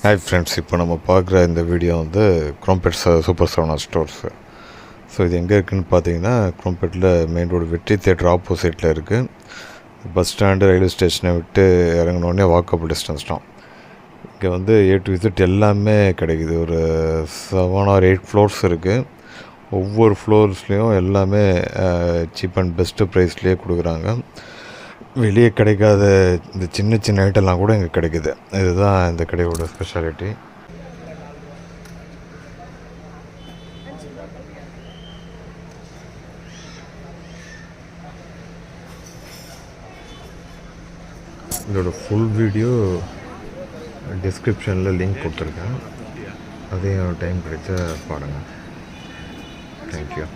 Hi friends, இப்போ நம்ம பார்க்குற இந்த வீடியோ வந்து Chromepet super Saravana stores. So இது எங்கே இருக்குதுன்னு பார்த்தீங்கன்னா, குரோம்பேட்டில் மெயின் ரோடு வெற்றி தியேட்டர் ஆப்போசிட்டில் இருக்குது. பஸ் ஸ்டாண்டு ரயில்வே ஸ்டேஷனை விட்டு இறங்கினோடனே வாக்கபிள் டிஸ்டன்ஸ் தான். இங்கே வந்து A to Z எல்லாமே கிடைக்குது. ஒரு 7 or 8 ஃப்ளோர்ஸ் இருக்குது. ஒவ்வொரு ஃப்ளோர்ஸ்லேயும் எல்லாமே சீப் அண்ட் பெஸ்ட்டு ப்ரைஸ்லேயே கொடுக்குறாங்க. வெளியே கிடைக்காத இந்த சின்ன சின்ன ஐட்டம்லாம் கூட இங்கே கிடைக்குது. இதுதான் இந்த கடையோட ஸ்பெஷாலிட்டி. இதோட ஃபுல் வீடியோ டிஸ்கிரிப்ஷனில் லிங்க் கொடுத்துருக்கேன். அதையும் டைம் கிடைச்சா பாருங்கள். தேங்க்யூ.